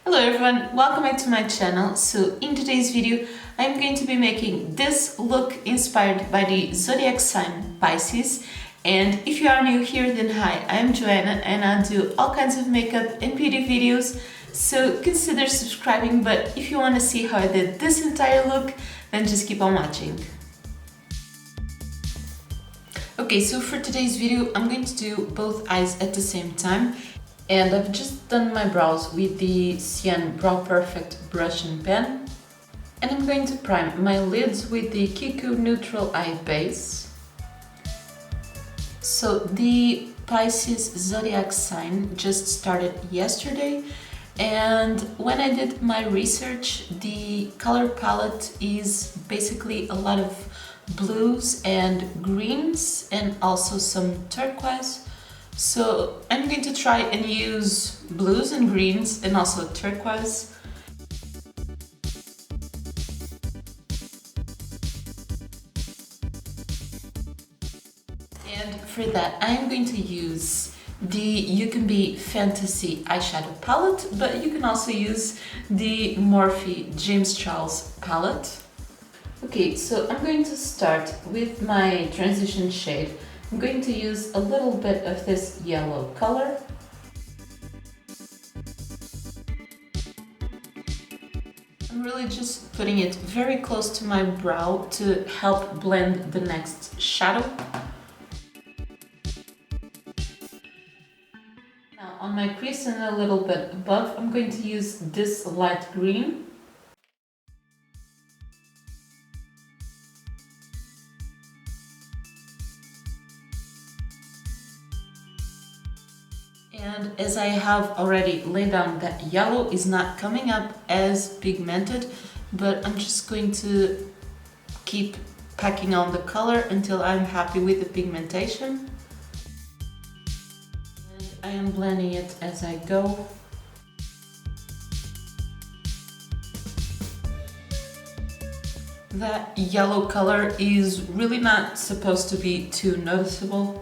Hello everyone, welcome back to my channel. So in today's video I'm going to be making this look inspired by the zodiac sign Pisces. And if you are new here, then hi, I'm Joanna and I do all kinds of makeup and beauty videos, so consider subscribing. But if you want to see how I did this entire look, then just keep on watching. Okay, so for today's video I'm going to do both eyes at the same time. And I've just done my brows with the Cien Brow Perfect brush and pen. And I'm going to prime my lids with the Kiku Neutral Eye Base. So the Pisces zodiac sign just started yesterday, and when I did my research, the color palette is basically a lot of blues and greens and also some turquoise. So I'm going to try and use blues and greens and also turquoise. And for that I'm going to use the You Can Be Fantasy eyeshadow palette, but you can also use the Morphe James Charles palette. Okay, so I'm going to start with my transition shade. I'm going to use a little bit of this yellow color. I'm really just putting it very close to my brow to help blend the next shadow. Now on my crease and a little bit above, I'm going to use this light green. And as I have already laid down, that yellow is not coming up as pigmented, but I'm just going to keep packing on the color until I'm happy with the pigmentation. And I am blending it as I go. That yellow color is really not supposed to be too noticeable.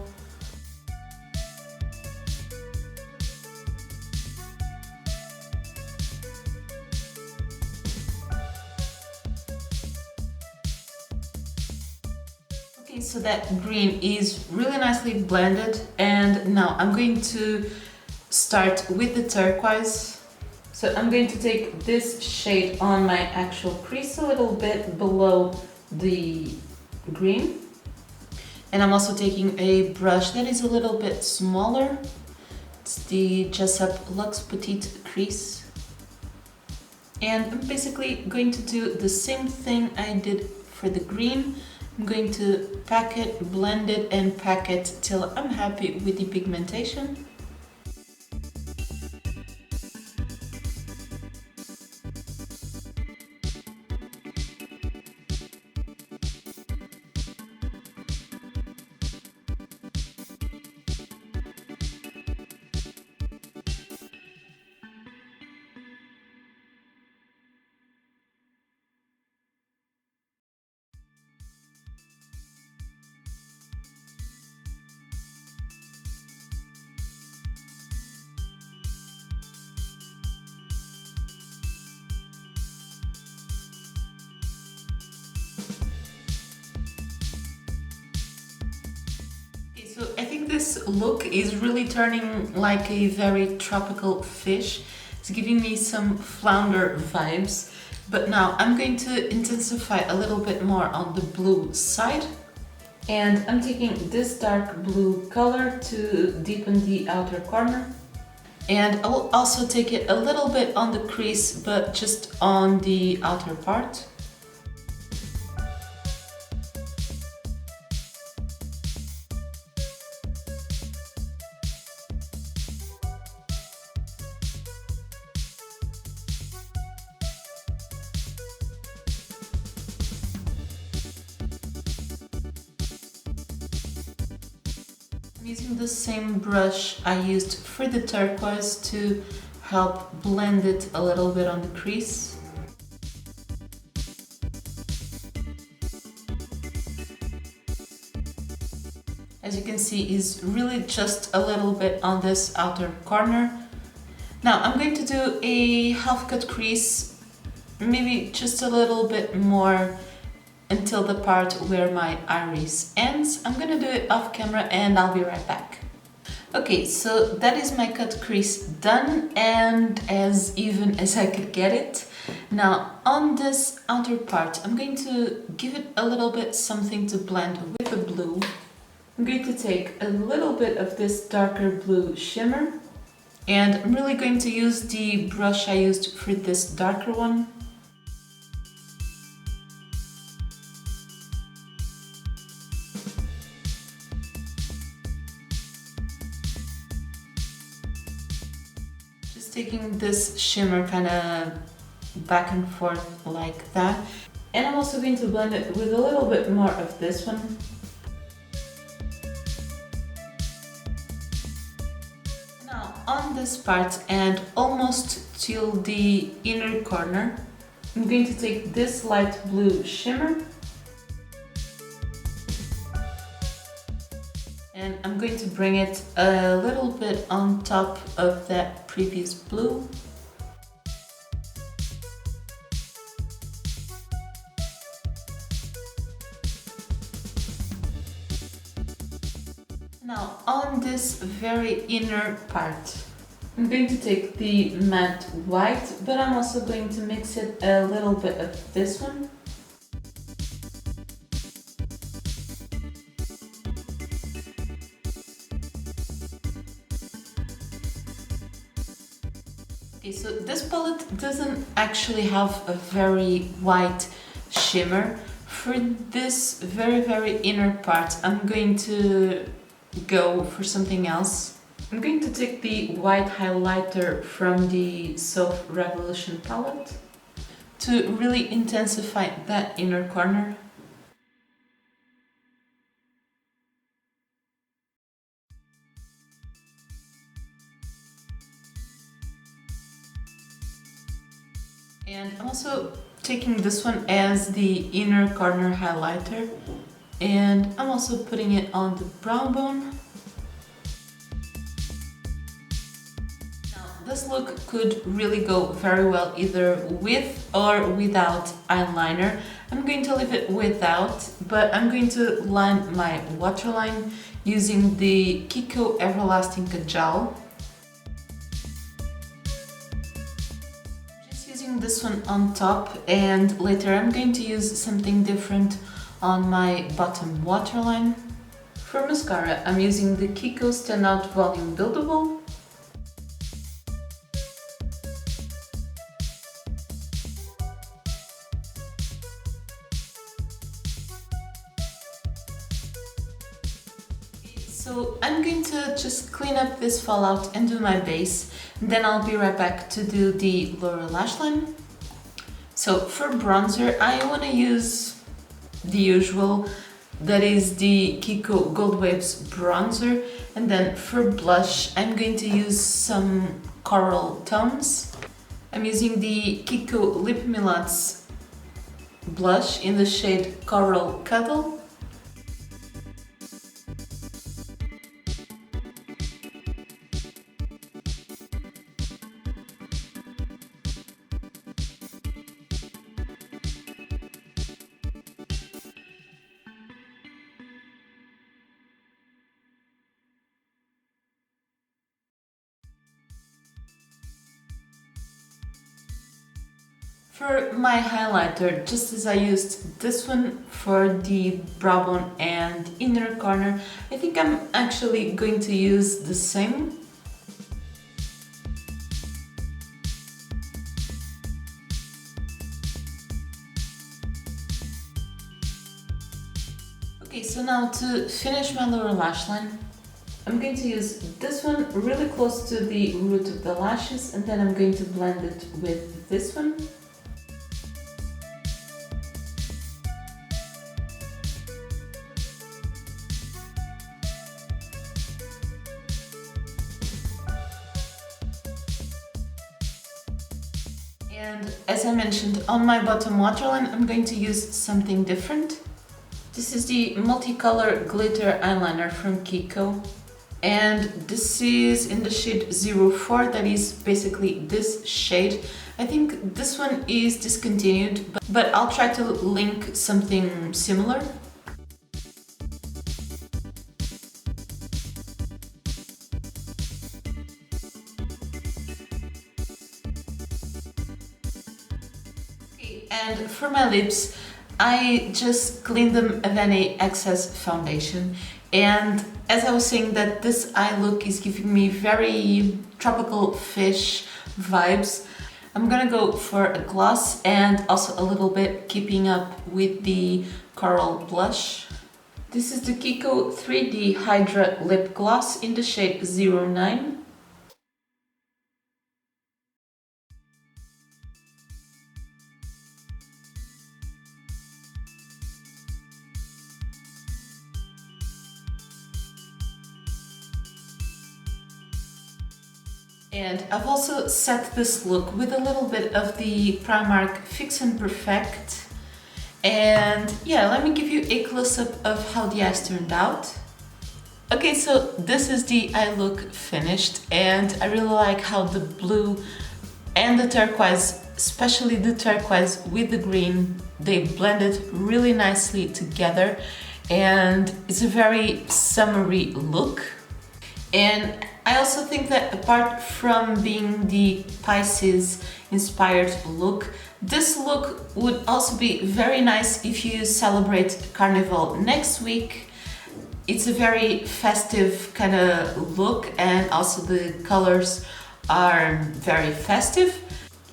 So that green is really nicely blended, and now I'm going to start with the turquoise. So I'm going to take this shade on my actual crease a little bit below the green, and I'm also taking a brush that is a little bit smaller. It's the Jessup Luxe Petite Crease, and I'm basically going to do the same thing I did for the green. I'm going to pack it, blend it, and pack it till I'm happy with the pigmentation. So I think this look is really turning like a very tropical fish. It's giving me some flounder vibes, but now I'm going to intensify a little bit more on the blue side. And I'm taking this dark blue color to deepen the outer corner. And I will also take it a little bit on the crease, but just on the outer part. I'm using the same brush I used for the turquoise to help blend it a little bit on the crease. As you can see, is really just a little bit on this outer corner. Now I'm going to do a half cut crease, maybe just a little bit more until the part where my iris ends. I'm gonna do it off camera and I'll be right back. Okay, so that is my cut crease done and as even as I could get it. Now on this outer part, I'm going to give it a little bit something to blend with the blue. I'm going to take a little bit of this darker blue shimmer and I'm really going to use the brush I used for this darker one. Taking this shimmer kind of back and forth like that. And I'm also going to blend it with a little bit more of this one. Now on this part and almost till the inner corner, I'm going to take this light blue shimmer and I'm going to bring it a little bit on top of that previous blue. Now on this very inner part, I'm going to take the matte white, but I'm also going to mix it a little bit of this one. Okay, so this palette doesn't actually have a very white shimmer. For this very inner part, I'm going to go for something else. I'm going to take the white highlighter from the Soft Revolution palette to really intensify that inner corner. And I'm also taking this one as the inner corner highlighter and I'm also putting it on the brow bone. Now this look could really go very well either with or without eyeliner. I'm going to leave it without, but I'm going to line my waterline using the Kiko Everlasting Kajal. This one on top and later I'm going to use something different on my bottom waterline. For mascara I'm using the Kiko Standout Volume Buildable. So I'm going to just clean up this fallout and do my base. Then I'll be right back to do the lower lash line. So for bronzer, I want to use the usual, that is the Kiko Gold Waves bronzer. And then for blush, I'm going to use some coral tones. I'm using the Kiko Lip Milatz blush in the shade Coral Cuddle. For my highlighter, just as I used this one for the brow bone and inner corner, I think I'm actually going to use the same. Okay, so now to finish my lower lash line, I'm going to use this one really close to the root of the lashes and then I'm going to blend it with this one. And as I mentioned, on my bottom waterline, I'm going to use something different. This is the multicolor glitter eyeliner from Kiko. and this is in the shade 04. That is basically this shade. I think this one is discontinued, but I'll try to link something similar. And for my lips, I just cleaned them of any excess foundation. And as I was saying that this eye look is giving me very tropical fish vibes, I'm gonna go for a gloss and also a little bit keeping up with the coral blush. This is the Kiko 3D Hydra Lip Gloss in the shade 09. And I've also set this look with a little bit of the Primark Fix N Perfect. And yeah, let me give you a close-up of how the eyes turned out. Okay, so this is the eye look finished, and I really like how the blue and the turquoise, especially the turquoise with the green, they blended really nicely together, and it's a very summery look. And I also think that apart from being the Pisces inspired look, this look would also be very nice if you celebrate Carnival next week. It's a very festive kind of look, and also the colors are very festive.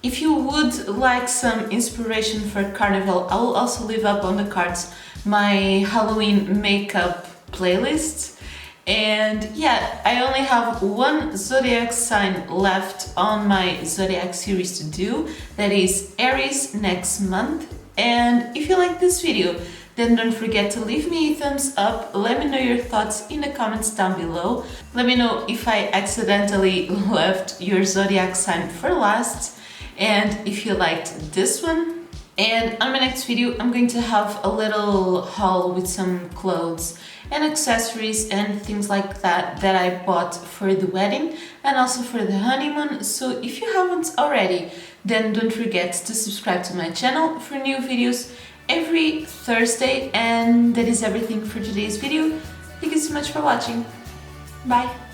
If you would like some inspiration for Carnival, I will also leave up on the cards my Halloween makeup playlist. And yeah, I only have one zodiac sign left on my zodiac series to do, that is Aries next month. And if you like this video, then don't forget to leave me a thumbs up, let me know your thoughts in the comments down below. Let me know if I accidentally left your zodiac sign for last, and if you liked this one. And on my next video, I'm going to have a little haul with some clothes and accessories and things like that that I bought for the wedding and also for the honeymoon. So if you haven't already, then don't forget to subscribe to my channel for new videos every Thursday. And that is everything for today's video. Thank you so much for watching. Bye!